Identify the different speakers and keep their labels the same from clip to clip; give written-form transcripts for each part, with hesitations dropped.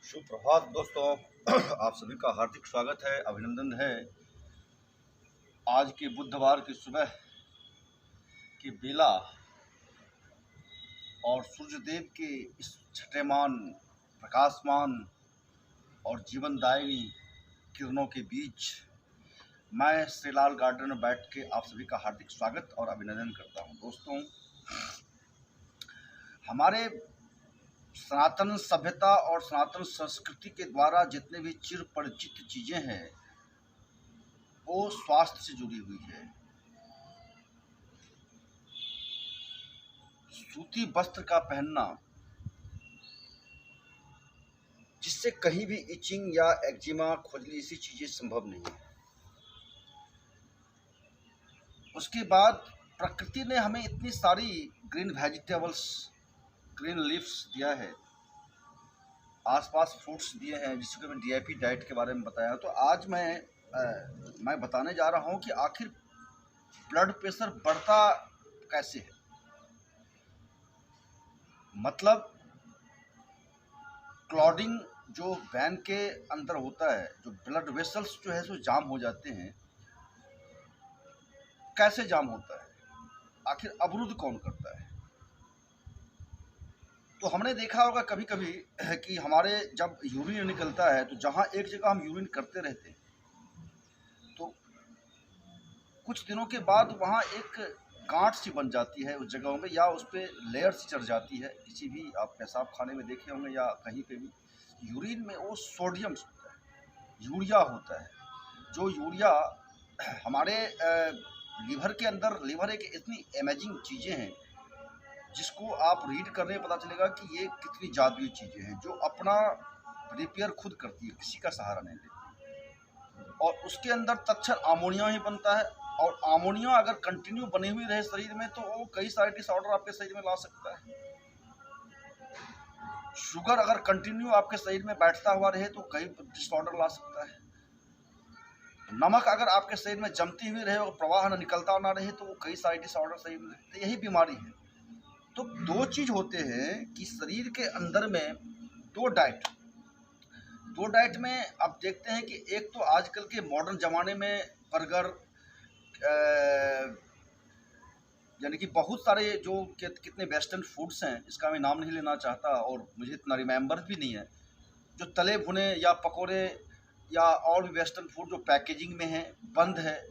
Speaker 1: सुप्रभात दोस्तों। आप सभी का हार्दिक स्वागत है, अभिनंदन है। आज के बुधवार की सुबह की बेला और सूर्यदेव के इस छठेमान, प्रकाशमान और जीवनदायिनी किरणों के बीच मैं श्रीलाल गार्डन में बैठ के आप सभी का हार्दिक स्वागत और अभिनंदन करता हूं। दोस्तों, हमारे सनातन सभ्यता और सनातन संस्कृति के द्वारा जितने भी चिर परिचित चीज़ें हैं वो स्वास्थ्य से जुड़ी हुई है। सूती वस्त्र का पहनना, जिससे कहीं भी इचिंग या एक्जिमा, खुजली, ऐसी चीज़ें संभव नहीं है। उसके बाद प्रकृति ने हमें इतनी सारी ग्रीन वेजिटेबल्स, ग्रीन लीव्स दिया है, आसपास फ्रूट्स दिए हैं, जिसको मैं डीआईपी डाइट के बारे में बताया। तो आज मैं बताने जा रहा हूँ कि आखिर ब्लड प्रेशर बढ़ता कैसे है। मतलब क्लॉडिंग जो वैन के अंदर होता है, जो ब्लड वेसल्स जो है सो जाम हो जाते हैं। कैसे जाम होता है, आखिर अवरुद्ध कौन करता है? तो हमने देखा होगा कभी कभी कि हमारे जब यूरिन निकलता है तो जहाँ एक जगह हम यूरिन करते रहते हैं तो कुछ दिनों के बाद वहाँ एक गांठ सी बन जाती है उस जगहों में, या उस पर लेयर सी चढ़ जाती है। किसी भी आप पेशाब खाने में देखे होंगे या कहीं पे भी, यूरिन में वो सोडियम होता है, यूरिया होता है। जो यूरिया हमारे लीवर के अंदर, लीवर एक इतनी अमेजिंग चीज़ें हैं जिसको आप रीड कर रहे हैं, पता चलेगा कि ये कितनी जादुई चीज़ें हैं जो अपना रिपेयर खुद करती है, किसी का सहारा नहीं लेती। और उसके अंदर तत्क्षण अमोनिया ही बनता है, और अमोनिया अगर कंटिन्यू बनी हुई रहे शरीर में तो वो कई सारे डिसऑर्डर आपके शरीर में ला सकता है। शुगर अगर कंटिन्यू आपके शरीर में बैठता हुआ रहे तो कई डिसऑर्डर ला सकता है। नमक अगर आपके शरीर में जमती हुई रहे और प्रवाह न निकलता ना रहे तो वो कई सारे डिसऑर्डर शरीर में, तो यही बीमारी है। तो दो चीज़ होते हैं कि शरीर के अंदर में दो डाइट में आप देखते हैं कि एक तो आजकल के मॉडर्न ज़माने में बर्गर, यानी कि बहुत सारे जो कितने वेस्टर्न फूड्स हैं, इसका मैं नाम नहीं लेना चाहता और मुझे इतना रिमेंबर भी नहीं है, जो तले भुने या पकोड़े या और भी वेस्टर्न फूड जो पैकेजिंग में है, बंद है,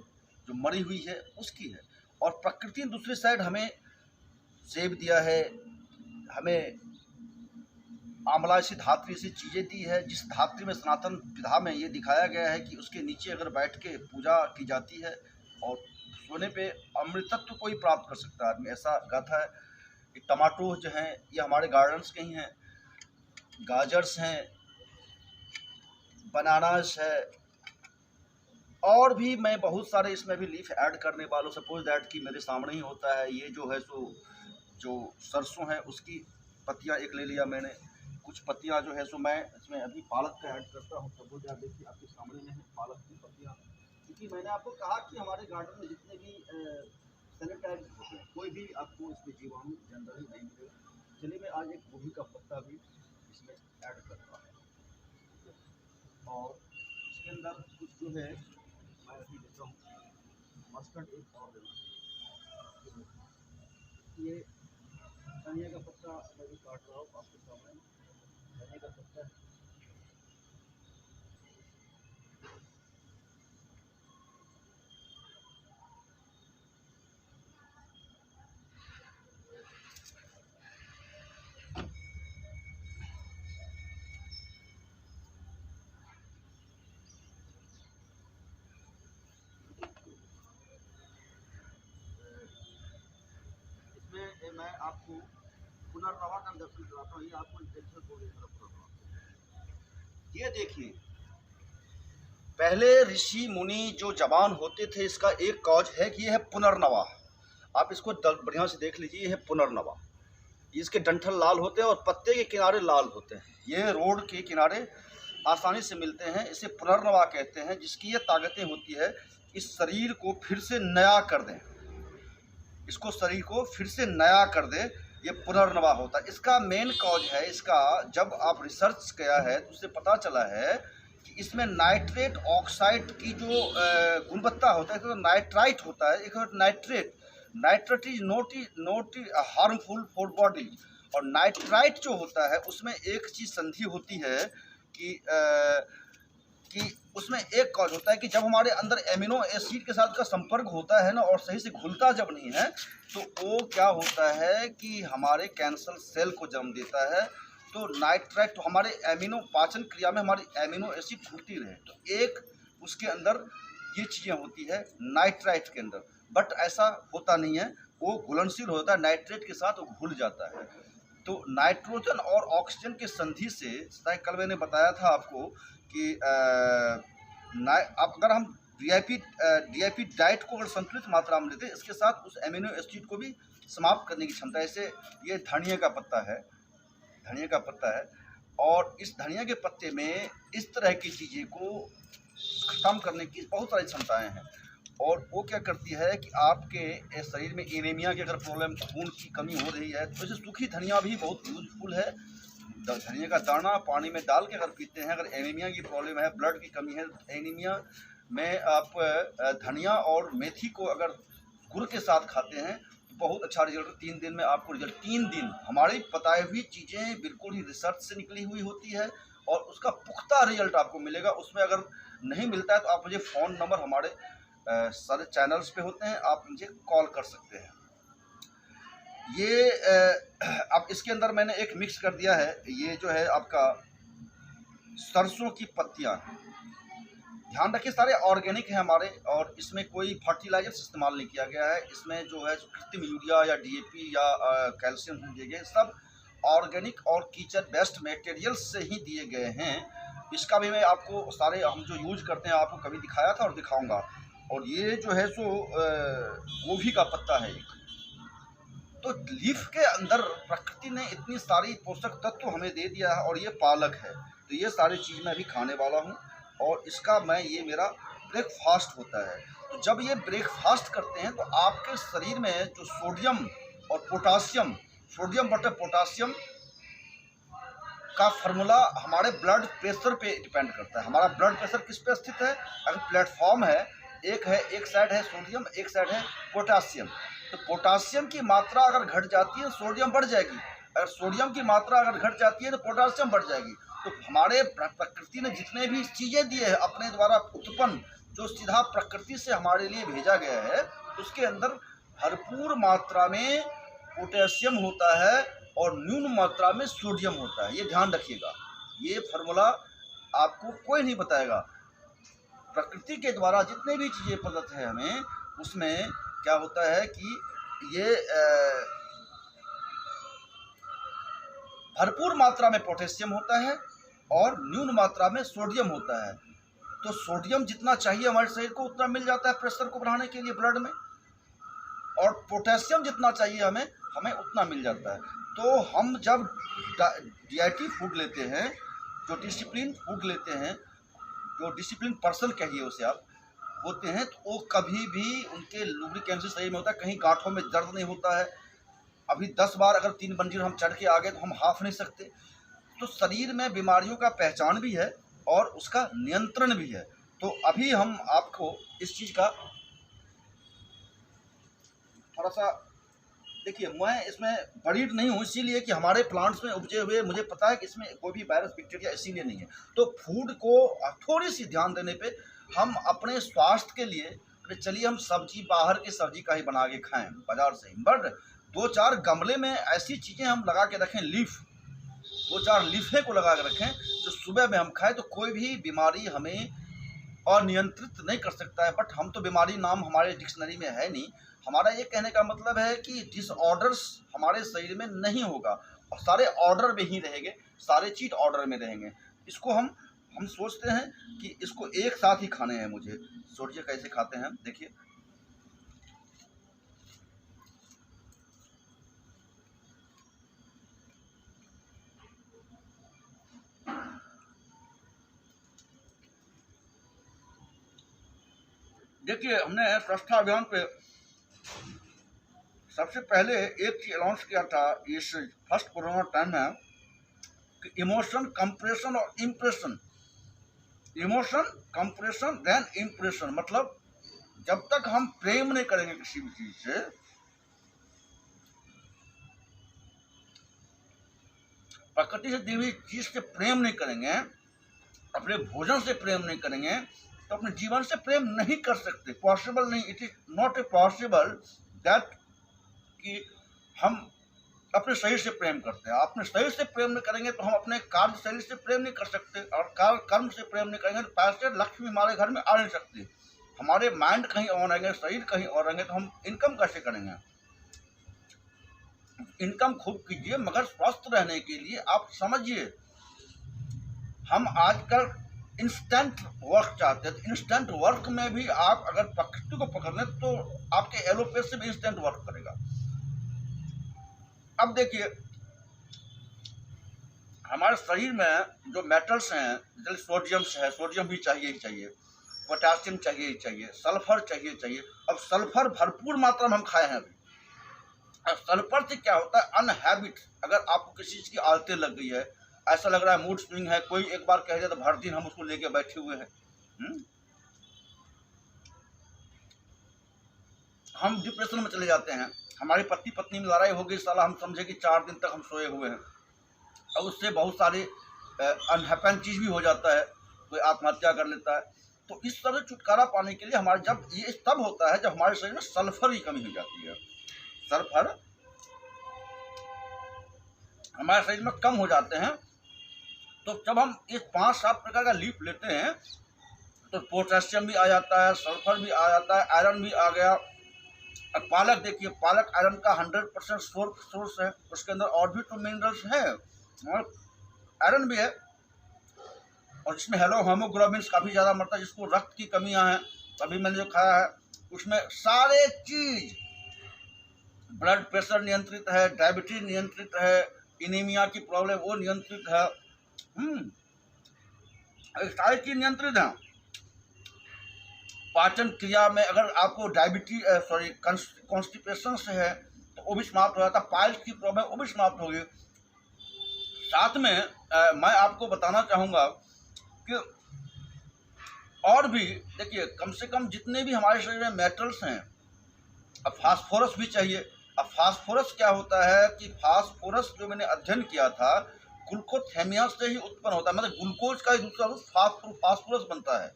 Speaker 1: जो मरी हुई है, उसकी है। और प्रकृति ने दूसरी साइड हमें सेब दिया है, हमें आंवला सी धात्री सी चीज़ें दी है, जिस धात्री में सनातन विधा में ये दिखाया गया है कि उसके नीचे अगर बैठ के पूजा की जाती है और सोने पे अमृतत्व कोई प्राप्त कर सकता है आदमी, ऐसा गाथा है। कि टमाटो जो हैं ये हमारे गार्डन्स के ही हैं, गाजर्स हैं, बनानास है, और भी मैं बहुत सारे इसमें भी लीफ ऐड करने वालों, सपोज दैट कि मेरे सामने ही होता है ये जो है सो जो सरसों है उसकी पत्तियाँ एक ले लिया मैंने, कुछ पत्तियाँ जो है सो मैं इसमें अभी पालक का ऐड करता हूँ। सपोज दैट देखिए आपके सामने में है पालक की पत्तियाँ, क्योंकि मैंने आपको कहा कि हमारे गार्डन में जितने भी सैनिटाइज होते हैं, कोई भी आपको इसमें जीवाणु जनरली नहीं मिलेगा। चलिए मैं आज एक गोभी का पत्ता भी इसमें ऐड करता हूँ, और इसके अंदर कुछ जो है मैं अभी देता हूँ मस्टर्ड एक और देना। ये धनिया का पत्ता मैं भी काट रहा हूँ आपके सामने, धनिया का पत्ता है। इसमें मैं आपको पुनर्नवा का दर्शन कराता हूँ, ये आपको इंटेंशन को लेकर ये देखिए, पहले ऋषि मुनि जो जवान होते थे, इसका एक कॉज है कि यह है पुनर्नवा। आप इसको बढ़िया से देख लीजिए, यह है पुनर्नवा। इसके डंठल लाल होते हैं और पत्ते के किनारे लाल होते हैं। ये रोड के किनारे आसानी से मिलते हैं, इसे पुनर्नवा कहते हैं, जिसकी ये ताकतें होती है इस शरीर को फिर से नया कर दें, इसको शरीर को फिर से नया कर दे। ये पुनर्नवा होता है। इसका मेन कॉज है, इसका जब आप रिसर्च किया है तो उससे पता चला है कि इसमें नाइट्रेट ऑक्साइड की जो गुणवत्ता होता है, तो नाइट्राइट होता है, एक nitrate. Nitrate is note harmful for body, और नाइट्राइट जो होता है उसमें एक चीज़ संधि होती है कि उसमें एक कॉज होता है कि जब हमारे अंदर एमिनो एसिड के साथ का संपर्क होता है ना, और सही से घुलता जब नहीं है, तो वो क्या होता है कि हमारे कैंसर सेल को जन्म देता है। तो नाइट्राइट तो हमारे एमिनो पाचन क्रिया में हमारी एमिनो एसिड घुलती रहे, तो एक उसके अंदर ये चीज़ें होती है नाइट्राइट के अंदर। बट ऐसा होता नहीं है, वो घुलनशील होता है, नाइट्रेट के साथ वो घुल जाता है। तो नाइट्रोजन और ऑक्सीजन के संधि से, कल मैंने बताया था आपको कि अब अगर हम डीआईपी डाइट को अगर संतुलित मात्रा में लेते हैं, इसके साथ उस एमिनो एसिड को भी समाप्त करने की क्षमता है। जैसे ये धनिया का पत्ता है, धनिया का पत्ता है, और इस धनिया के पत्ते में इस तरह की चीज़ें को ख़त्म करने की बहुत सारी क्षमताएं हैं। और वो क्या करती है कि आपके शरीर में एनीमिया की अगर प्रॉब्लम, खून की कमी हो रही है, तो इसे सूखी धनिया भी बहुत यूजफुल है। धनिया का दाना पानी में डाल के अगर पीते हैं, अगर एनीमिया की प्रॉब्लम है, ब्लड की कमी है, एनीमिया में आप धनिया और मेथी को अगर गुड़ के साथ खाते हैं तो बहुत अच्छा रिजल्ट, 3 दिन में आपको रिजल्ट, 3 दिन। हमारी बताई हुई चीज़ें बिल्कुल ही रिसर्च से निकली हुई होती है और उसका पुख्ता रिजल्ट आपको मिलेगा। उसमें अगर नहीं मिलता है तो आप मुझे फ़ोन नंबर हमारे सारे चैनल्स पे होते हैं, आप मुझे कॉल कर सकते हैं। ये अब इसके अंदर मैंने एक मिक्स कर दिया है, ये जो है आपका सरसों की पत्तियाँ। ध्यान रखिए सारे ऑर्गेनिक हैं हमारे, और इसमें कोई फर्टिलाइजर्स इस्तेमाल नहीं किया गया है। इसमें जो है कृत्रिम यूरिया या डीएपी या कैल्शियम दिए गए, सब ऑर्गेनिक और किचन बेस्ट मटेरियल्स से ही दिए गए हैं। इसका भी मैं आपको सारे हम जो यूज करते हैं आपको कभी दिखाया था और दिखाऊंगा। और ये जो है सो गोभी का पत्ता है एक। तो लीफ के अंदर प्रकृति ने इतनी सारी पोषक तत्व हमें दे दिया है, और ये पालक है। तो ये सारी चीज़ मैं अभी खाने वाला हूँ, और इसका ये मेरा ब्रेकफास्ट होता है। तो जब ये ब्रेकफास्ट करते हैं तो आपके शरीर में जो सोडियम और पोटासियम, सोडियम बटे पोटासियम का फार्मूला हमारे ब्लड प्रेशर पे डिपेंड करता है। हमारा ब्लड प्रेशर किस पे स्थित है? अगर प्लेटफॉर्म है, एक साइड है सोडियम, एक साइड है पोटासियम। तो पोटासियम की मात्रा अगर घट जाती है सोडियम बढ़ जाएगी, अगर सोडियम की मात्रा अगर घट जाती है तो पोटासियम बढ़ जाएगी। तो हमारे प्रकृति ने जितने भी चीज़ें दिए हैं अपने द्वारा उत्पन्न, जो सीधा प्रकृति से हमारे लिए भेजा गया है, उसके अंदर भरपूर मात्रा में पोटेशियम होता है और न्यून मात्रा में सोडियम होता है। ये ध्यान रखिएगा, ये फार्मूला आपको कोई नहीं बताएगा। प्रकृति के द्वारा जितने भी चीज़ें प्रदत्त है हमें, उसमें क्या होता है कि ये भरपूर मात्रा में पोटेशियम होता है और न्यून मात्रा में सोडियम होता है। तो सोडियम जितना चाहिए हमारे शरीर को उतना मिल जाता है प्रेशर को बढ़ाने के लिए ब्लड में, और पोटेशियम जितना चाहिए हमें हमें उतना मिल जाता है। तो हम जब डीआईटी फूड लेते हैं, जो डिसिप्लिन फूड लेते हैं, जो डिसिप्लिन पर्सन कहिए उसे आप, होते हैं, तो वो कभी भी उनके लुब्रिकेंसी सही में होता है, कहीं गांठों में दर्द नहीं होता है। अभी 10 बार अगर 3 मंजिल हम चढ़ के आ गए तो हम हाँफ नहीं सकते। तो शरीर में बीमारियों का पहचान भी है और उसका नियंत्रण भी है। तो अभी हम आपको इस चीज़ का थोड़ा सा देखिए, मैं इसमें बरीड नहीं हूँ इसीलिए कि हमारे प्लांट्स में उपजे हुए मुझे पता है कि इसमें कोई भी वायरस बैक्टीरिया इसीलिए नहीं है। तो फूड को थोड़ी सी ध्यान देने पे हम अपने स्वास्थ्य के लिए, अरे चलिए हम सब्जी बाहर की सब्जी का ही बना के खाएं बाजार से, बट 2-4 गमले में ऐसी चीज़ें हम लगा के रखें, लीफ 2-4 लीफे को लगा के रखें जो सुबह में हम खाएं, तो कोई भी बीमारी हमें अनियंत्रित नहीं कर सकता है। बट हम तो बीमारी नाम हमारे डिक्शनरी में है नहीं। हमारा ये कहने का मतलब है कि डिसऑर्डर्स हमारे शरीर में नहीं होगा, और सारे ऑर्डर में ही रहेंगे, सारे चीज़ ऑर्डर में रहेंगे। इसको हम सोचते हैं कि इसको एक साथ ही खाने हैं। मुझे सोचिए कैसे खाते हैं, देखिए। देखिए, हमने स्वच्छता अभियान पे सबसे पहले एक चीज अनाउंस किया था इस फर्स्ट कोरोना टाइम में कि इमोशन कंप्रेशन और impression, emotion compression then impression, मतलब जब तक हम प्रेम नहीं करेंगे किसी भी चीज से, प्रकृति से दी हुई चीज से प्रेम नहीं करेंगे, अपने भोजन से प्रेम नहीं करेंगे, तो अपने जीवन से प्रेम नहीं कर सकते, पॉसिबल नहीं, it is not a possible that कि हम अपने शरीर से प्रेम करते हैं। अपने शरीर से प्रेम नहीं करेंगे तो हम अपने कार्य शरीर से प्रेम नहीं कर सकते, और कार्य कर्म से प्रेम नहीं करेंगे तो पैसे लक्ष्मी हमारे घर में आ नहीं सकती। हमारे माइंड कहीं और रहेंगे, शरीर कहीं और रहेंगे, तो हम इनकम कैसे करेंगे? इनकम खूब कीजिए, मगर स्वस्थ रहने के लिए आप समझिए, हम आजकल इंस्टेंट वर्क चाहते हैं, तो इंस्टेंट वर्क में भी आप अगर प्रकृति को पकड़ लें तो आपके एलोपैथ से भी इंस्टेंट वर्क करेगा। अब देखिए, हमारे शरीर में जो मेटल्स हैं, जैसे सोडियम है, सोडियम भी चाहिए ही चाहिए, पोटेशियम चाहिए ही चाहिए, सल्फर चाहिए चाहिए। अब सल्फर भरपूर मात्रा में हम खाए हैं अभी। अब सल्फर से क्या होता है, अनहैबिट, अगर आपको किसी चीज़ की आदतें लग गई है, ऐसा लग रहा है मूड स्विंग है, कोई एक बार कह दिया तो भर दिन हम उसको लेके बैठे हुए हैं, हम डिप्रेशन में चले जाते हैं। हमारी पति पत्नी में लड़ाई हो गई, साला हम समझे कि 4 दिन तक हम सोए हुए हैं, और उससे बहुत सारी अनहैपन चीज़ भी हो जाता है, कोई आत्महत्या कर लेता है। तो इस तरह छुटकारा पाने के लिए हमारे, जब ये तब होता है जब हमारे शरीर में सल्फर की कमी हो जाती है। सल्फर हमारे शरीर में कम हो जाते हैं, तो जब हम इस 5-7 प्रकार का लीफ लेते हैं तो पोटेशियम भी आ जाता है, सल्फर भी आ जाता है, आयरन भी आ गया। अब पालक देखिए, पालक आयरन का 100% सोर्स है, उसके अंदर और भी तो मिनरल्स हैं और आयरन भी है, और इसमें हेमोग्लोबिन काफ़ी ज़्यादा मरता है, जिसको रक्त की कमियां हैं, अभी मैंने जो खाया है उसमें सारे चीज़, ब्लड प्रेशर नियंत्रित है, डायबिटीज नियंत्रित है, एनीमिया की प्रॉब्लम वो नियंत्रित है, सारी चीज नियंत्रित है। पाचन क्रिया में अगर आपको डायबिटीज कॉन्स्टिपेशन से है तो वो भी समाप्त हो जाता है, पाइल्स की प्रॉब्लम वो भी समाप्त होगी। साथ में मैं आपको बताना चाहूँगा कि और भी देखिए, कम से कम जितने भी हमारे शरीर में मेटल्स हैं, अब फास्फोरस भी चाहिए। अब फास्फोरस क्या होता है कि फास्फोरस जो मैंने अध्ययन किया था, ग्लूकोथेमिया से ही उत्पन्न होता है, मतलब ग्लूकोज का ही दूसरा रूप फास्फोरस बनता है,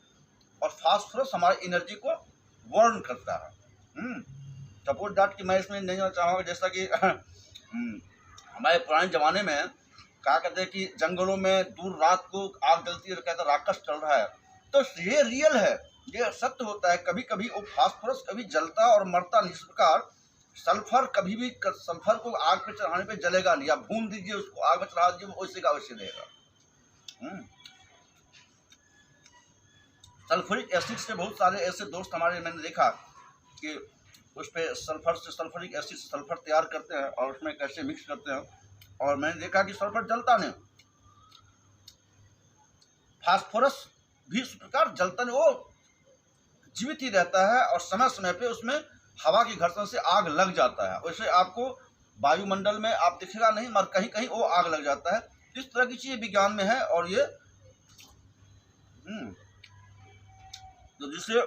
Speaker 1: और फास्फोरस हमारी एनर्जी को वर्न करता है। सपोज दैट कि मैं इसमें नहीं जाना चाहूँगा, जैसा कि हमारे पुराने ज़माने में क्या कहते हैं कि जंगलों में दूर रात को आग जलती है, कहते हैं राक्षस चल रहा है, तो ये रियल है, ये सत्य होता है। कभी कभी वो फास्फोरस कभी जलता और मरता नहीं। इस प्रकार सल्फर कभी भी, सल्फर को आग पे चढ़ाने पे जलेगा नहीं, आप भून दीजिए उसको, आग में चढ़ा दीजिए, वो वैसे का वैसे रहेगा। सल्फ्यूरिक एसिड से बहुत सारे ऐसे दोस्त हमारे, मैंने देखा कि उस पर सल्फर से, सल्फ्यूरिक एसिड से सल्फर तैयार करते हैं और उसमें कैसे मिक्स करते हैं, और मैंने देखा कि सल्फर जलता नहीं। फास्फोरस भी इस प्रकार जलता नहीं, वो जीवित ही रहता है, और समय समय पे उसमें हवा की घर्षण से आग लग जाता है। वैसे आपको वायुमंडल में आप दिखेगा नहीं, मगर कहीं कहीं वो आग लग जाता है। इस तरह की चीज़ विज्ञान में है, और ये तो जिसे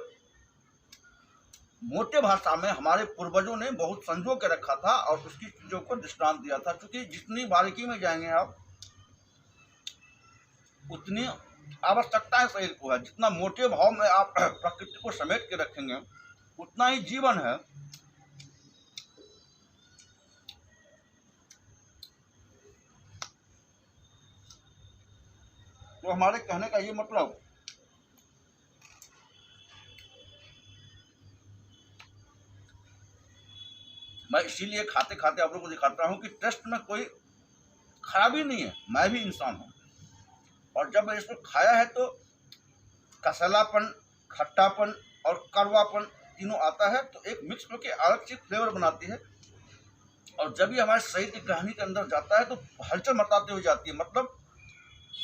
Speaker 1: मोटे भाषा में हमारे पूर्वजों ने बहुत संजो के रखा था और उसकी चीज़ों को दृष्टांत दिया था। क्योंकि जितनी बारीकी में जाएंगे आप, उतनी आवश्यकता है शरीर को है, जितना मोटे भाव में आप प्रकृति को समेट के रखेंगे उतना ही जीवन है। तो हमारे कहने का ये मतलब, मैं इसीलिए खाते खाते आप लोगों को दिखाता हूँ कि टेस्ट में कोई खराबी नहीं है, मैं भी इंसान हूँ, और जब मैंने इसको खाया है तो कसलापन, खट्टापन और कड़वापन तीनों आता है, तो एक मिक्स होकर अलग से फ्लेवर बनाती है। और जब ये हमारे शरीर की गहनी के अंदर जाता है तो हलचल मचाते हुए जाती है, मतलब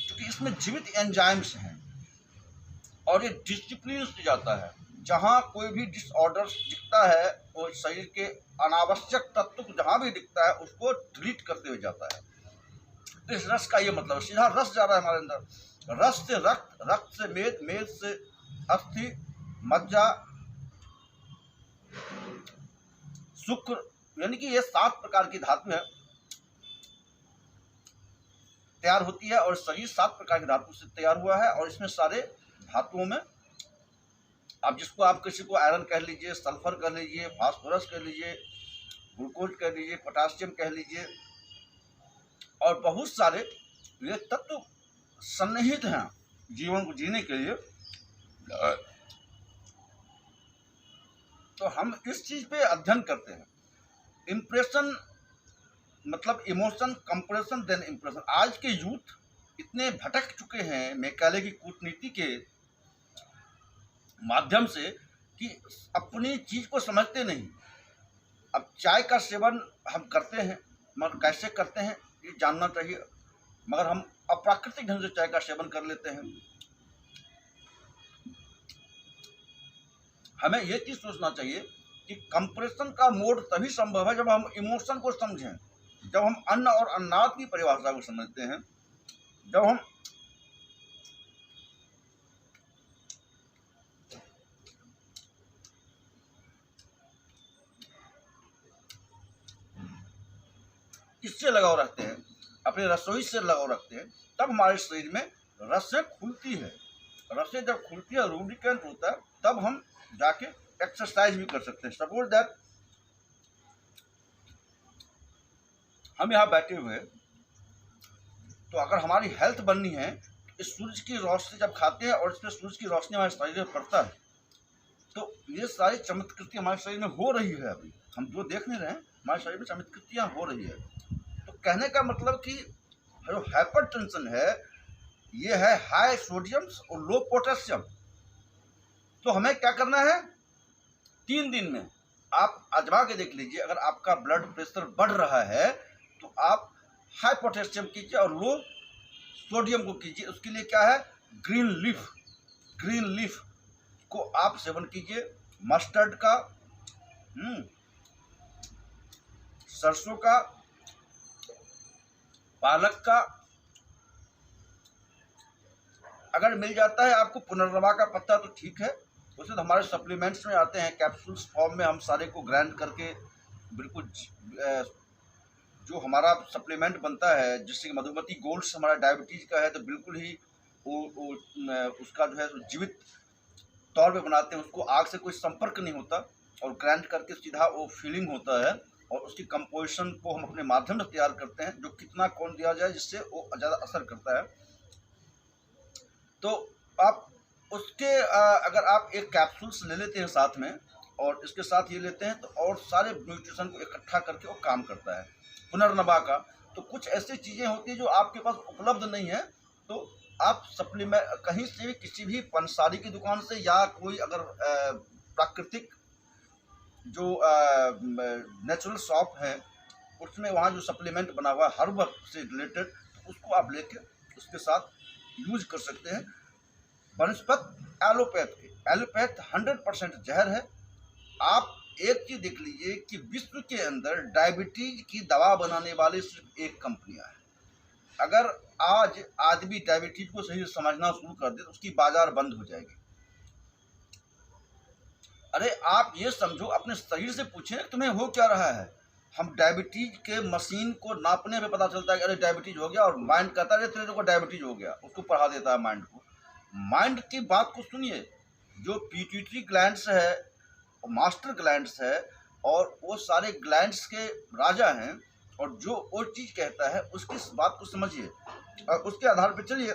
Speaker 1: क्योंकि इसमें जीवित एंजाइम्स हैं और ये डिसिप्लिन से जाता है। जहाँ कोई भी डिसऑर्डर दिखता है वो शरीर के अनावश्यक तत्व को जहाँ भी दिखता है उसको डिलीट करते हुए जाता है। इस रस का ये मतलब है, सीधा रस जा रहा है हमारे अंदर। रस से रक्त, रक्त से मेद, मेद से अस्थि, मज्जा, शुक्र, यानी कि ये 7 प्रकार की धातु है तैयार होती है और शरीर 7 प्रकार की धातु से तैयार हुआ है। और इसमें सारे धातुओं में आप जिसको आप किसी को आयरन कह लीजिए, सल्फर कह लीजिए, फास्फोरस कह लीजिए, ग्लूकोज कह लीजिए, पोटासियम कह लीजिए, और बहुत सारे ये तत्व सन्निहित हैं जीवन को जीने के लिए। तो हम इस चीज पे अध्ययन करते हैं। इम्प्रेशन मतलब इमोशन, कंप्रेशन, देन इम्प्रेशन। आज के यूथ इतने भटक चुके हैं मैकाले की कूटनीति के माध्यम से कि अपनी चीज को समझते नहीं। अब चाय का सेवन हम करते हैं मगर कैसे करते हैं ये जानना चाहिए, मगर हम अप्राकृतिक ढंग से चाय का सेवन कर लेते हैं। हमें ये चीज सोचना चाहिए कि कंप्रेशन का मोड तभी संभव है जब हम इमोशन को समझें, जब हम अन्न और अन्नाद की परिभाषा को समझते हैं, जब हम इससे लगाव रखते हैं, अपने रसोई से लगाव रखते हैं, तब हमारे शरीर में रसें खुलती है। रसें जब खुलती है, लूब्रिकेंट होता है, तब हम जाके एक्सरसाइज भी कर सकते हैं। सपोज दैट हम यहाँ बैठे हुए तो अगर हमारी हेल्थ बननी है तो इस सूरज की रोशनी जब खाते हैं और इसमें सूरज की रोशनी हमारे शरीर में पड़ता है तो ये सारी चमत्कृति हमारे शरीर में हो रही है। अभी हम जो देख नहीं रहे हैं हमारे शरीर में चमत्कृतियाँ हो रही है। तो कहने का मतलब कि जो हाइपर टेंशन है ये है हाई सोडियम और लो पोटेशियम। तो हमें क्या करना है, 3 दिन में आप आजमा के देख लीजिए। अगर आपका ब्लड प्रेशर बढ़ रहा है तो आप हाई पोटेशियम कीजिए और लो सोडियम को कीजिए। उसके लिए क्या है, ग्रीन लीफ को आप सेवन कीजिए। मस्टर्ड का, सरसों का, पालक का, अगर मिल जाता है आपको पुनर्नवा का पत्ता तो ठीक है। उसे तो हमारे सप्लीमेंट्स में आते हैं, कैप्सूल्स फॉर्म में हम सारे को ग्राइंड करके बिल्कुल जो हमारा सप्लीमेंट बनता है, जिससे मधुमती गोल्ड्स हमारा डायबिटीज का है तो बिल्कुल ही वो उसका जो है जीवित तौर पे बनाते हैं। उसको आग से कोई संपर्क नहीं होता और ग्राइंड करके सीधा वो फीलिंग होता है और उसकी कंपोजिशन को हम अपने माध्यम से तैयार करते हैं, जो कितना कौन दिया जाए जिससे वो ज़्यादा असर करता है। तो आप उसके अगर आप एक कैप्सूल्स ले लेते हैं साथ में और इसके साथ ये लेते हैं तो और सारे न्यूट्रिशन को इकट्ठा करके वो काम करता है। पुनर्नवा का तो कुछ ऐसी चीज़ें होती हैं जो आपके पास उपलब्ध नहीं है तो आप सप्लीमेंट कहीं से भी, किसी भी पंसारी की दुकान से या कोई अगर प्राकृतिक जो नेचुरल शॉप है उसमें वहाँ जो सप्लीमेंट बना हुआ है हर्ब से रिलेटेड, तो उसको आप लेके उसके साथ यूज कर सकते हैं। वनस्पत एलोपैथ 100% जहर है। आप एक चीज देख लीजिए कि विश्व के अंदर डायबिटीज की दवा बनाने वाली सिर्फ एक कंपनियां है। अगर आज आदमी डायबिटीज को सही से समझना शुरू कर दे तो उसकी बाजार बंद हो जाएगी। अरे आप ये समझो, अपने शरीर से पूछें तुम्हें हो क्या रहा है। हम डायबिटीज के मशीन को नापने पे पता चलता है कि अरे डायबिटीज हो गया, और माइंड कहता है तेरे को डायबिटीज हो गया, उसको पढ़ा देता है माइंड को। माइंड की बात को सुनिए, जो पिट्यूटरी ग्लैंड्स है, मास्टर ग्लैंड्स है और वो सारे ग्लैंड्स के राजा हैं, और जो वो चीज़ कहता है उसकी बात को समझिए और उसके आधार पर चलिए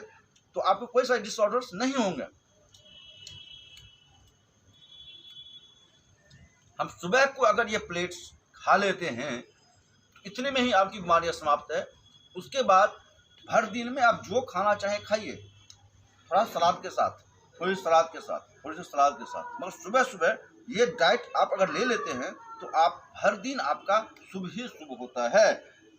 Speaker 1: तो आपको कोई सारे डिसऑर्डर्स नहीं होंगे। हम सुबह को अगर ये प्लेट्स खा लेते हैं तो इतने में ही आपकी बीमारियां समाप्त है। उसके बाद हर दिन में आप जो खाना चाहें खाइए, थोड़ा सलाद के साथ, थोड़ी सलाद के साथ, थोड़ी सी सलाद के साथ, मगर सुबह सुबह ये डाइट आप अगर ले लेते हैं तो आप हर दिन आपका शुभ ही शुभ होता है।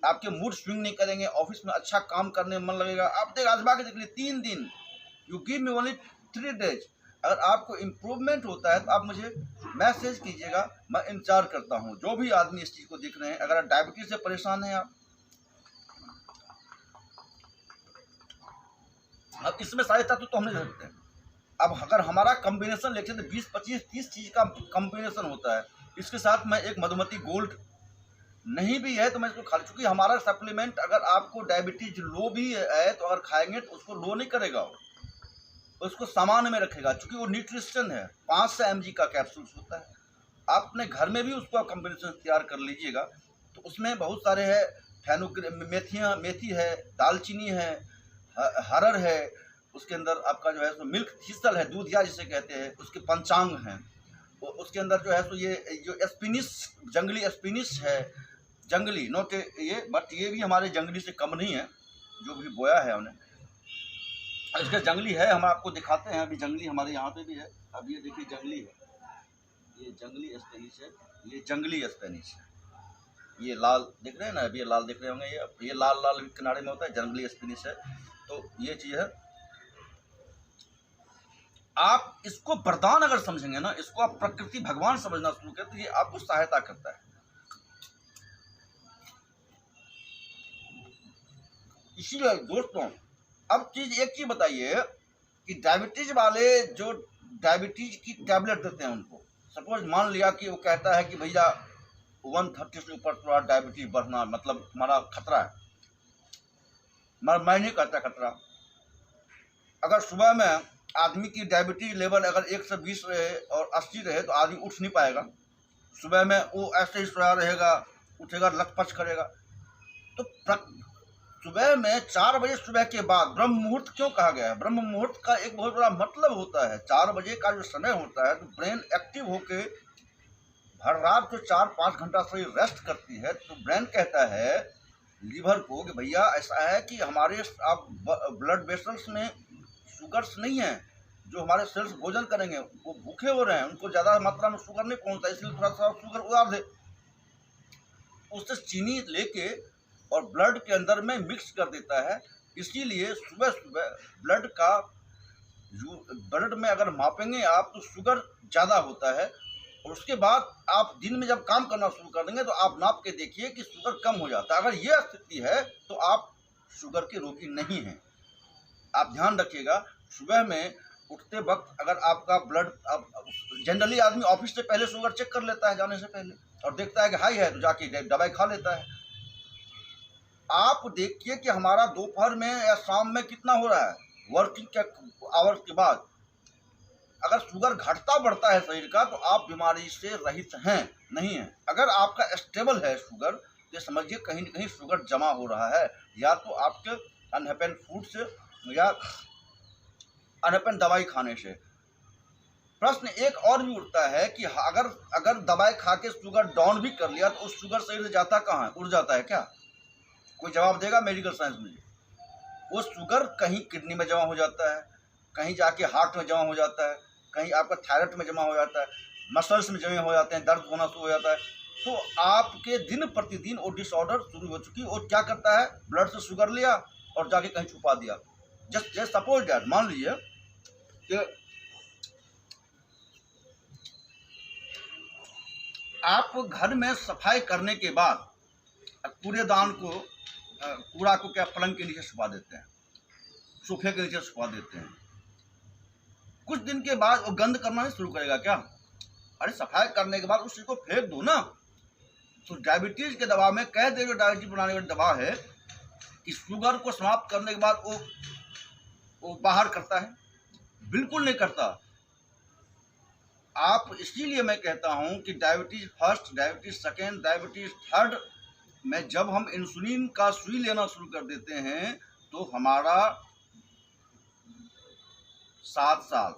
Speaker 1: आपके मूड स्विंग नहीं करेंगे, ऑफिस में अच्छा काम करने में मन लगेगा। आप देख आजमा के देख लीजिए, 3 दिन, you give me only 3 days, अगर आपको इम्प्रूवमेंट होता है तो आप मुझे मैसेज कीजिएगा, मैं इंतजार करता हूँ। जो भी आदमी इस चीज़ को देख रहे हैं, अगर डायबिटीज़ से परेशान हैं आप, अब इसमें सारे तत्व तो हम नहीं रखते हैं। अब अगर हमारा कॉम्बिनेशन लेते हैं तो 20, 25, 30 चीज़ का कॉम्बिनेशन होता है। इसके साथ मैं एक मधुमती गोल्ड नहीं भी है तो मैं इसको खा, चूँकि हमारा सप्लीमेंट अगर आपको डायबिटीज लो भी है तो अगर खाएंगे तो उसको लो नहीं करेगा, उसको सामान्य में रखेगा, चूँकि वो न्यूट्रिशन है। 500 mg का कैप्सूल्स होता है। आप अपने घर में भी उसका कॉम्बिनेशन तैयार कर लीजिएगा। तो उसमें बहुत सारे है, मेथी है, दालचीनी है, हरड़ है, उसके अंदर आपका जो है सो मिल्क थिसल है, दूधिया जिसे कहते हैं, उसके पंचांग हैं। उसके अंदर जो है सो ये जो स्पिनिश, जंगली स्पिनिश है, जंगली नोट ये, बट ये भी हमारे जंगली से कम नहीं है, जो भी बोया है उन्हें। इसका जंगली है, हम आपको दिखाते हैं। अभी जंगली हमारे यहाँ पे भी है। अब ये देखिए जंगली है, ये जंगली स्पेनिश है, ये जंगली स्पेनिश है। ये लाल दिख रहे हैं ना, अभी ये लाल दिख रहे होंगे, ये लाल लाल किनारे में होता है, जंगली स्पेनिश है। तो ये चीज़ है, आप इसको वरदान अगर समझेंगे ना, इसको आप प्रकृति भगवान समझना शुरू करें तो ये आपको सहायता करता है। इसीलिए दोस्तों, अब एक चीज बताइए कि डायबिटीज वाले जो डायबिटीज की टैबलेट देते हैं उनको, सपोज मान लिया कि वो कहता है कि भैया 130 से ऊपर थोड़ा डायबिटीज बढ़ना मतलब हमारा खतरा है, मैं नहीं कहता खतरा। अगर सुबह में आदमी की डायबिटीज लेवल अगर 120 रहे और 80 रहे तो आदमी उठ नहीं पाएगा। सुबह में वो ऐसे ही सोया रहेगा, उठेगा लचपच करेगा। तो सुबह में 4 बजे सुबह के बाद ब्रह्म मुहूर्त क्यों कहा गया है? ब्रह्म मुहूर्त का एक बहुत बड़ा मतलब होता है, 4 बजे का जो समय होता है तो ब्रेन एक्टिव होके हर रात जो 4-5 घंटा शरीर रेस्ट करती है, तो ब्रेन कहता है लीवर को कि भैया ऐसा है कि हमारे आप ब्लड वेसल्स में शुगर्स नहीं है, जो हमारे सेल्स भोजन करेंगे वो भूखे हो रहे हैं, उनको ज़्यादा मात्रा में शुगर नहीं पहुंचता, इसलिए थोड़ा सा शुगर उतार दे। उससे चीनी लेके और ब्लड के अंदर में मिक्स कर देता है। इसीलिए सुबह सुबह ब्लड में अगर मापेंगे आप तो शुगर ज़्यादा होता है, और उसके बाद आप दिन में जब काम करना शुरू कर देंगे तो आप नाप के देखिए कि शुगर कम हो जाता है। अगर ये स्थिति है तो आप शुगर के रोगी नहीं हैं। आप ध्यान रखिएगा, सुबह में उठते वक्त अगर आपका ब्लड, जनरली आदमी ऑफिस से पहले शुगर चेक कर लेता है जाने से पहले, और देखता है कि हाई है तो जाके दवाई खा लेता है। आप देखिए कि हमारा दोपहर में या शाम में कितना हो रहा है, वर्किंग के आवर्स के बाद। अगर शुगर घटता बढ़ता है शरीर का तो आप बीमारी से रहित हैं, नहीं हैं। अगर आपका स्टेबल है शुगर तो समझिए कहीं न कहीं शुगर जमा हो रहा है, या तो आपके अनहैपन फूड से या अनहैपन दवाई खाने से। प्रश्न एक और भी उठता है कि अगर दवाई खा के शुगर डाउन भी कर लिया तो उस शुगर शरीर से जाता कहाँ है, उड़ जाता है क्या? कोई जवाब देगा मेडिकल साइंस में? वो शुगर कहीं किडनी में जमा हो जाता है, कहीं जाके हार्ट में जमा हो जाता है, कहीं आपका थायराइड में जमा हो जाता है, मसल्स में जमे हो जाते हैं, दर्द होना शुरू हो जाता है। तो आपके दिन प्रतिदिन वो डिसऑर्डर शुरू हो चुकी। और क्या करता है, ब्लड से शुगर लिया और जाके कहीं छुपा दिया। जस्ट सपोज दैट, मान लीजिए कि आप घर में सफाई करने के बाद कूड़ेदान को, कूड़ा को क्या पलंग के नीचे छुपा देते हैं, सोफे के नीचे छुपा देते हैं। कुछ दिन के बाद वो गंद करना नहीं शुरू करेगा क्या? अरे सफाई करने के बाद उस चीज को फेंक दो ना। तो डायबिटीज के दवा में कह दे, जो डायबिटीज बनाने वाली दवा है कि शुगर को समाप्त करने के बाद वो बाहर करता है, बिल्कुल नहीं करता। आप, इसीलिए मैं कहता हूं कि diabetes first, diabetes second, diabetes third में जब हम इंसुलिन का सुई लेना शुरू कर देते हैं तो हमारा 7 साल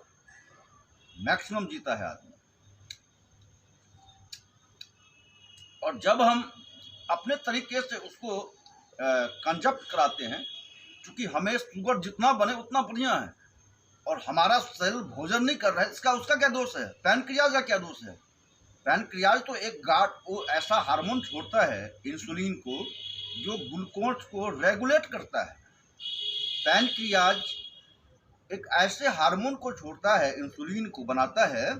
Speaker 1: मैक्सिमम जीता है आदमी। और जब हम अपने तरीके से उसको कंजप्ट कराते हैं, क्योंकि हमें शुगर जितना बने उतना बढ़िया है, और हमारा सेल भोजन नहीं कर रहा है, उसका क्या दोष है? पैनक्रियाज का क्या दोष है? पैनक्रियाज तो एक वो ऐसा हार्मोन छोड़ता है इंसुलिन को, जो ग्लूकोज को रेगुलेट करता है। पैनक्रियाज एक ऐसे हार्मोन को छोड़ता है, इंसुलिन को बनाता है,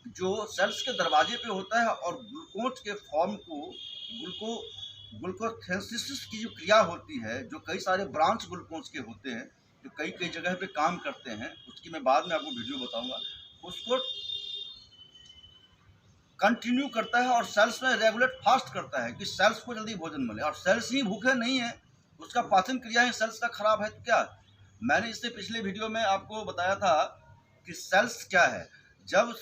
Speaker 1: जो सेल्स के दरवाजे पे होता है और ग्लूकोज के फॉर्म को ग्लूकोथेंसिस की जो क्रिया होती है, जो कई सारे ब्रांच ग्लूकोज के होते हैं जो कई कई जगह पे काम करते हैं, उसकी मैं बाद में आपको वीडियो बताऊंगा, उसको कंटिन्यू करता है और सेल्स में रेगुलेट फास्ट करता है कि सेल्स को जल्दी भोजन मिले। और सेल्स ही भूखे नहीं है, उसका पाचन क्रिया ही सेल्स का खराब है। तो क्या, मैंने इससे पिछले वीडियो में आपको बताया था कि सेल्स क्या है। जब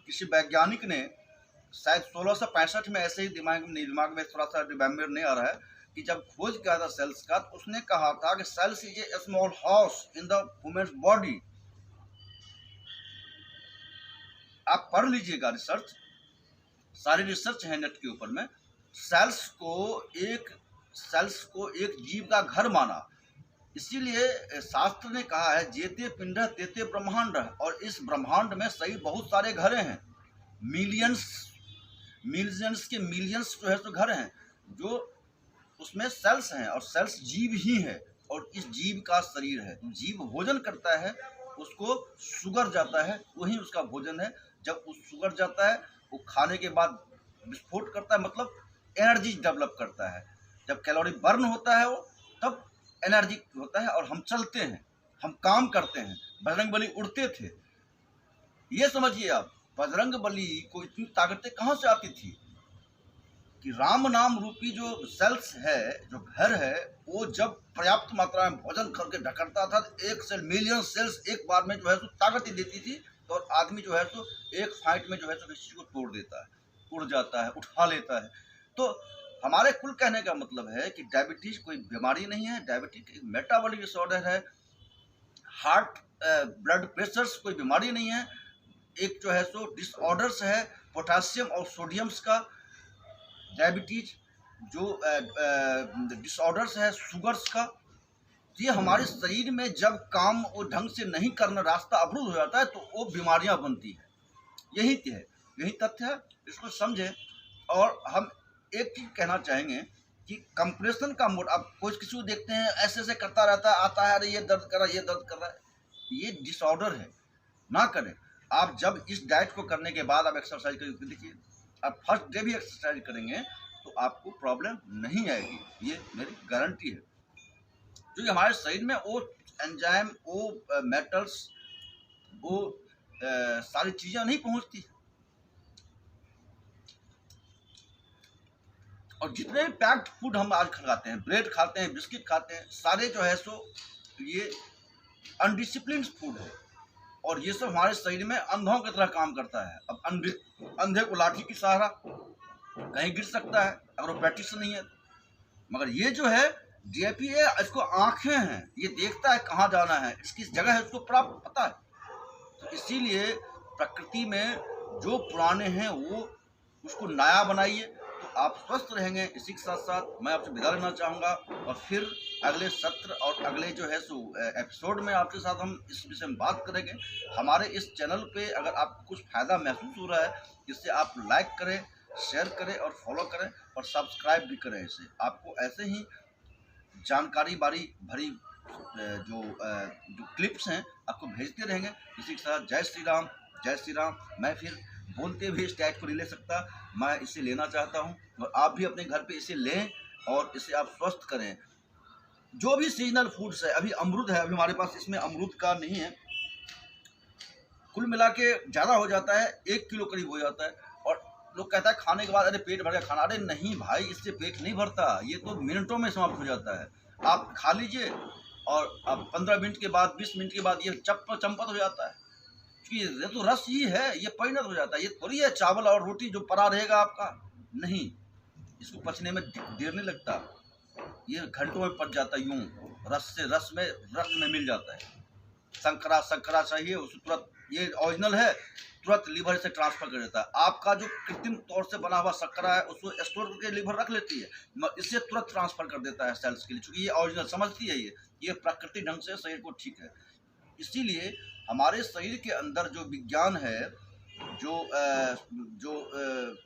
Speaker 1: किसी वैज्ञानिक ने शायद 1665 में, ऐसे ही दिमाग में थोड़ा सा रिमेम्बर नहीं आ रहा है, कि जब खोज किया था सेल्स का, तो उसने कहा था कि cells is a small house in the women's body. आप पढ़ लीजिएगा, रिसर्च, सारी रिसर्च है नेट के ऊपर में। सेल्स को एक जीव का घर माना। इसीलिए शास्त्र ने कहा है, जेते पिंड तेते ब्रह्मांड, और इस ब्रह्मांड में सही बहुत सारे घर हैं, मिलियंस के मिलियंस जो है तो घर हैं, जो उसमें सेल्स हैं, और सेल्स जीव ही है, और इस जीव का शरीर है। जीव भोजन करता है, उसको शुगर जाता है, वही उसका भोजन है। जब उस शुगर जाता है, वो खाने के बाद विस्फोट करता है, मतलब एनर्जी डेवलप करता है। जब कैलोरी बर्न होता है वो, तब एनर्जी होता है और हम चलते हैं, हम काम करते हैं। बजरंगबली उड़ते थे, ये समझिए आप, बजरंगबली को इतनी ताकतें कहाँ से आती थी कि राम नाम रूपी जो सेल्स है, जो घर है, वो जब पर्याप्त मात्रा में भोजन करके ढकरता था, एक सेल मिलियन सेल्स एक बार में जो है तो ताकत ही देती थी, तो और आदमी जो है तो एक फाइट में जो है तो किसी को तोड़ देता है, उड़ जाता है, उठा लेता है। तो हमारे कुल कहने का मतलब है कि डायबिटीज कोई बीमारी नहीं है, डायबिटीज एक मेटाबॉलिक डिसऑर्डर है। हार्ट ब्लड प्रेशर कोई बीमारी नहीं है, एक जो है सो डिसऑर्डर्स है पोटासियम और सोडियम्स का। डायबिटीज जो डिसऑर्डर्स है शुगर्स का। ये हमारे शरीर में जब काम वो ढंग से नहीं करना, रास्ता अवरुद्ध हो जाता है, तो वो बीमारियां बनती है। यही तथ्य है, इसको समझें। और हम एक चीज कहना चाहेंगे कि कंप्रेशन का मोड, आप कोई किसी को देखते हैं ऐसे ऐसे करता रहता है, आता है, अरे ये दर्द कर रहा है, ये दर्द कर रहा है, ये डिसऑर्डर है, ना करें। आप जब इस डाइट को करने के बाद आप एक्सरसाइज करके देखिए, आप फर्स्ट डे भी एक्सरसाइज करेंगे तो आपको प्रॉब्लम नहीं आएगी, ये मेरी गारंटी है। क्योंकि हमारे शरीर में वो एंजाइम, वो मेटल्स, वो सारी चीज़ें नहीं पहुंचती। और जितने भी पैक्ड फूड हम आज खाते हैं, ब्रेड खाते हैं, बिस्किट खाते हैं, सारे जो है सो ये अनडिसिप्लिन फूड है, और ये सब हमारे शरीर में अंधों की तरह काम करता है। अब अंधे को लाठी की सहारा, कहीं गिर सकता है अगर वो प्रैक्टिस नहीं है। मगर ये जो है डीएपी है, इसको आंखें हैं, ये देखता है कहाँ जाना है, इसकी जगह है, उसको प्राप्त पता है। तो इसीलिए प्रकृति में जो पुराने हैं वो उसको नया बनाइए, तो आप स्वस्थ रहेंगे। इसी के साथ साथ मैं आपसे विदा लेना चाहूँगा, और फिर अगले सत्र और अगले जो है सो एपिसोड में आपके साथ हम इस विषय में बात करेंगे। हमारे इस चैनल पे अगर आपको कुछ फ़ायदा महसूस हो रहा है, जिससे आप लाइक करें, शेयर करें और फॉलो करें और सब्सक्राइब भी करें। इसे आपको ऐसे ही जानकारी भरी जो क्लिप्स हैं आपको भेजते रहेंगे। इसी के साथ जय श्री राम, जय श्री राम। मैं फिर बोलते हुए इस डाइट को नहीं ले सकता, मैं इसे लेना चाहता हूं, और आप भी अपने घर पे इसे लें और इसे आप स्वस्थ करें। जो भी सीजनल फूड्स है, अभी अमरूद है, अभी हमारे पास इसमें अमरूद का नहीं है, कुल मिला के ज़्यादा हो जाता है, 1 किलो करीब हो जाता है। और लोग कहता है खाने के बाद अरे पेट भर गया खाना, अरे नहीं भाई, इससे पेट नहीं भरता, ये तो मिनटों में समाप्त हो जाता है। आप खा लीजिए और अब 15 मिनट के बाद, 20 मिनट के बाद ये चंपत हो जाता है, क्योंकि ये तो रस ही है, ये परिणत हो जाता है। ये थोड़ी है चावल और रोटी जो पड़ा रहेगा आपका, नहीं, इसको पचने में देर नहीं लगता, ये घंटों में पच जाता है, यूं रस में मिल जाता है। संकरा चाहिए उसको तुरंत, ये ओरिजिनल है, तुरंत लीवर से ट्रांसफर कर देता है। आपका जो कृत्रिम तौर से बना हुआ शक्करा है उसको स्टोर करके लीवर रख लेती है, इससे तुरंत ट्रांसफर कर देता है सेल्स के लिए, क्योंकि ये ओरिजिनल समझती है, ये प्राकृतिक ढंग से शरीर को ठीक है। इसीलिए हमारे शरीर के अंदर जो विज्ञान है, जो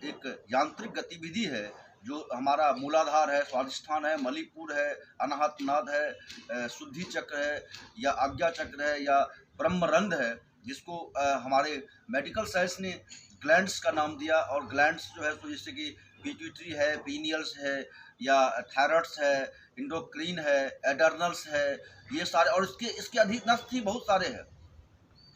Speaker 1: एक यांत्रिक गतिविधि है, जो हमारा मूलाधार है, स्वाधिष्ठान है, मणिपुर है, अनाहतनाद है, शुद्धि चक्र है, या आज्ञा चक्र है, या ब्रह्मरंध्र है, जिसको हमारे मेडिकल साइंस ने ग्लैंड्स का नाम दिया। और ग्लैंड्स जो है तो जैसे कि पिट्यूटरी है, पीनियल्स है, या थायराइड्स है, इंडोक्रीन है, एडर्नल्स है, ये सारे, और इसके अधीनस्थ ही बहुत सारे हैं।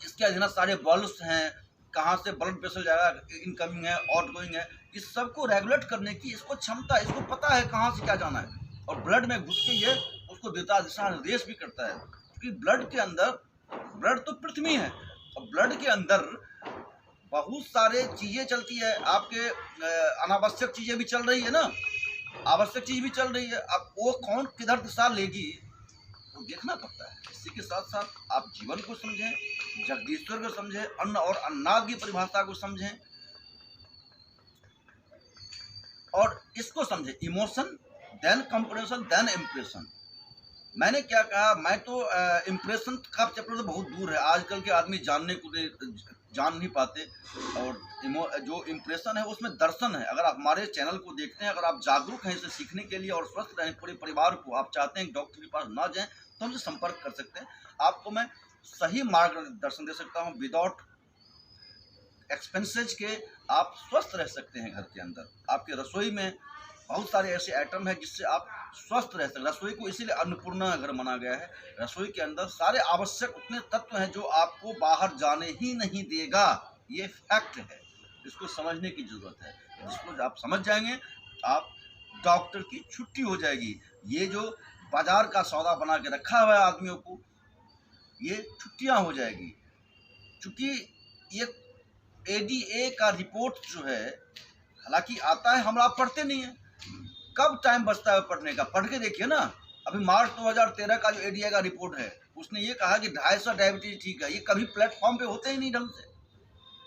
Speaker 1: इसके अधीनस्थ सारे बल्ब्स हैं, कहाँ से ब्लड वेसल जाएगा, इनकमिंग है, आउटगोइंग है, इस सब को रेगुलेट करने की इसको क्षमता, इसको पता है कहाँ से क्या जाना है, और ब्लड में घुस के ये उसको दिशा निर्देश भी करता है। क्योंकि ब्लड के अंदर, ब्लड तो पृथ्वी है, और ब्लड के अंदर बहुत सारे चीज़ें चलती है। आपके अनावश्यक चीज़ें भी चल रही है ना, आवश्यक चीज़ भी चल रही है। अब वो कौन किधर दिशा लेगी वो देखना पड़ता है। इसी के साथ साथ आप जीवन को समझें, जगदीश्वर को समझें, अन्न और अन्नाद की परिभाषा को समझें, और इसको समझें, emotion then compression then impression. मैंने क्या कहा, मैं तो इम्प्रेशन का चैप्टर तो बहुत दूर है, आजकल के आदमी जान नहीं पाते। और जो इम्प्रेशन है उसमें दर्शन है। अगर आप हमारे चैनल को देखते हैं, अगर आप जागरूक हैं इसे सीखने के लिए और स्वस्थ रहें पूरे परिवार को, आप चाहते हैं डॉक्टर के पास ना जाएं, तो हमसे संपर्क कर सकते हैं। आपको मैं सही मार्गदर्शन दे सकता हूं। विदाउट एक्सपेंसेज के आप स्वस्थ रह सकते हैं घर के अंदर। आपके रसोई में बहुत सारे ऐसे आइटम हैं जिससे आप स्वस्थ रह सकते हैं। रसोई को इसीलिए अन्नपूर्णा घर माना गया है। रसोई के अंदर सारे आवश्यक उतने तत्व हैं जो आपको बाहर जाने ही नहीं देगा। ये फैक्ट है, इसको समझने की जरूरत है। जिसको आप समझ जाएंगे, आप डॉक्टर की छुट्टी हो जाएगी। ये जो बाजार का सौदा बना के रखा हुआ है आदमियों को, ये छुट्टियां हो जाएगी। क्योंकि ये ADA का रिपोर्ट जो है, हालांकि आता है, हम आप पढ़ते नहीं है। कब टाइम बचता है पढ़ने का? पढ़ के देखिए ना। अभी मार्च 2013 का जो ADA का रिपोर्ट है, उसने ये कहा कि 250 डायबिटीज ठीक है। ये कभी प्लेटफॉर्म पे होते ही नहीं ढंग से।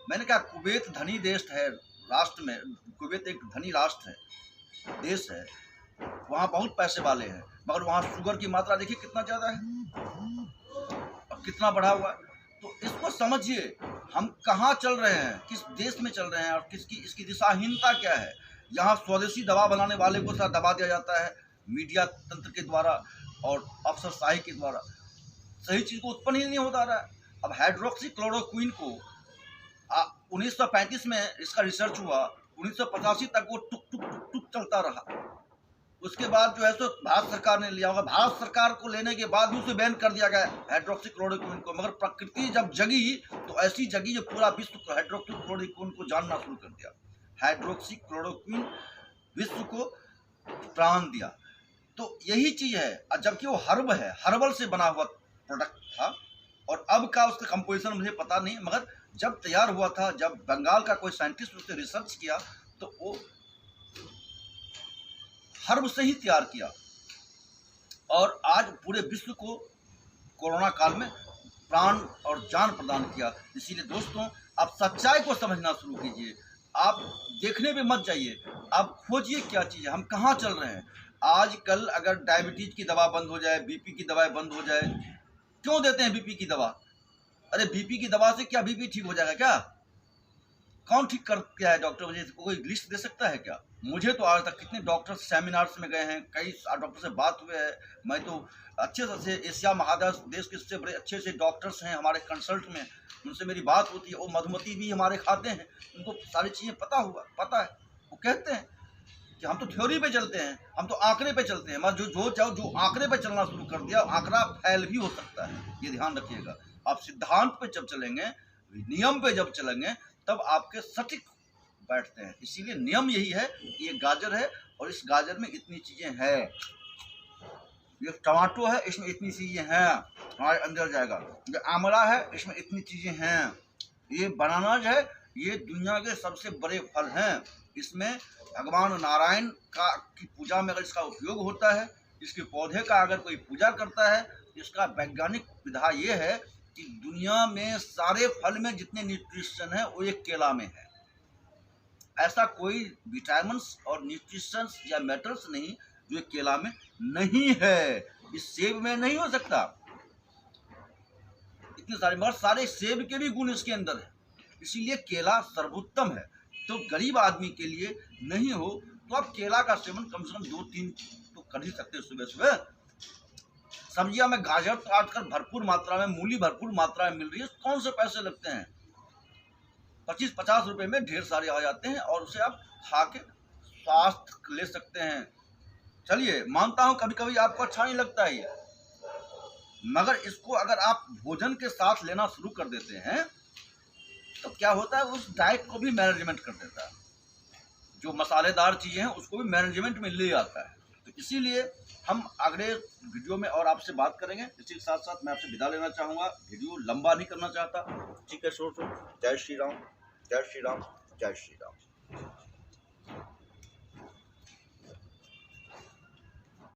Speaker 1: मैंने कहा, कुवैत धनी देश है, राष्ट्र में कुवैत एक धनी राष्ट्र है, देश है, वहाँ बहुत पैसे वाले हैं, मगर वहाँ शुगर की मात्रा देखिए कितना ज़्यादा है और कितना बढ़ा हुआ है। तो इसको समझिए, हम कहाँ चल रहे हैं, किस देश में चल रहे हैं, और इसकी दिशाहीनता क्या है। यहाँ स्वदेशी दवा बनाने वाले को साथ दबा दिया जाता है मीडिया तंत्र के द्वारा और अफसरशाही के द्वारा। सही चीज़ को उत्पन्न ही नहीं होता रहा है। अब हाइड्रोक्सीक्लोरोक्विन को 1935 में इसका रिसर्च हुआ, 1985 तक वो टुक टुक टुक टुक चलता रहा। उसके बाद जो है सो भारत सरकार ने लिया होगा। भारत सरकार को लेने के बाद भी उसे बैन कर दिया गया हाइड्रोक्सीक्लोरोक्विन को। मगर प्रकृति जब जगी तो ऐसी जगी जो पूरा विश्व हाइड्रोक्सीक्लोरोक्विन को जानना शुरू कर दिया। हाइड्रोक्सीक्लोरोक्विन विश्व को प्राण दिया। तो यही चीज़ है। जबकि वो हर्ब है, हर्बल से बना हुआ प्रोडक्ट था, और अब का उसका कंपोजिशन मुझे पता नहीं, मगर जब तैयार हुआ था, जब बंगाल का कोई साइंटिस्ट उससे रिसर्च किया, तो वो हर्ब से ही तैयार किया, और आज पूरे विश्व को कोरोना काल में प्राण और जान प्रदान किया। इसीलिए दोस्तों, आप सच्चाई को समझना शुरू कीजिए। आप देखने पे मत जाइए, आप खोजिए क्या चीज़ है, हम कहाँ चल रहे हैं। आजकल अगर डायबिटीज की दवा बंद हो जाए, बीपी की दवाएं बंद हो जाए, क्यों देते हैं बीपी की दवा? अरे बीपी की दवा से क्या बीपी ठीक हो जाएगा क्या? कौन ठीक कर क्या है? डॉक्टर मुझे कोई लिस्ट दे सकता है क्या? मुझे तो आज तक कितने डॉक्टर सेमिनार्स में गए हैं, कई डॉक्टर से बात हुए है। मैं तो अच्छे से एशिया महादेश के सबसे बड़े अच्छे से डॉक्टर्स हैं हमारे कंसल्ट में, उनसे मेरी बात होती है। वो मधुमती भी हमारे खाते हैं, उनको सारी चीज़ें पता है। वो कहते हैं कि हम तो थ्योरी पे चलते हैं, हम तो आंकड़े पे चलते हैं। मगर जो आंकड़े पे चलना शुरू कर दिया, आंकड़ा फैल भी हो सकता है, ये ध्यान रखिएगा। आप सिद्धांत पे जब चलेंगे, नियम पे जब चलेंगे, तब आपके सटीक बैठते हैं। इसीलिए नियम यही है कि ये गाजर है और इस गाजर में इतनी चीज़ें हैं, ये टमाटो है, इसमें इतनी चीज़ें हैं, हमारे अंदर जाएगा। ये आंवला है, इसमें इतनी चीज़ें हैं। ये बनानाज है, ये दुनिया के सबसे बड़े फल हैं। इसमें भगवान नारायण की पूजा में अगर इसका उपयोग होता है, इसके पौधे का अगर कोई पूजा करता है, इसका वैज्ञानिक विधा ये है कि दुनिया में सारे फल में जितने न्यूट्रिशन है वो एक केला में है। ऐसा कोई विटामिन्स और न्यूट्रिशंस या मेटल्स नहीं जो एक केला में नहीं है। इस सेब में नहीं हो सकता, इतने सारे, मगर सारे सेब के भी गुण इसके अंदर है। इसीलिए केला सर्वोत्तम है। तो गरीब आदमी के लिए नहीं हो तो आप केला का सेवन कम से कम 2-3 तो कर ही सकते हैं सुबह सुबह। सब्जियां में गाजर तो आजकल भरपूर मात्रा में, मूली भरपूर मात्रा में मिल रही है, कौन से पैसे लगते हैं, 25-50 रुपए में ढेर सारे आ जाते हैं और उसे आप खा के स्वास्थ्य ले सकते हैं। चलिए मानता हूं कभी कभी आपको अच्छा नहीं लगता है ये, मगर इसको अगर आप भोजन के साथ लेना शुरू कर देते हैं तो क्या होता है, उस डाइट को भी मैनेजमेंट कर देता है, जो मसालेदार चीजें हैं उसको भी मैनेजमेंट में ले आता है। तो इसीलिए हम अगले वीडियो में और आपसे बात करेंगे। इसी के साथ साथ मैं आपसे विदा लेना चाहूँगा, वीडियो लंबा नहीं करना चाहता। ठीक है, सो जय श्री राम, जय श्री राम, जय श्री राम।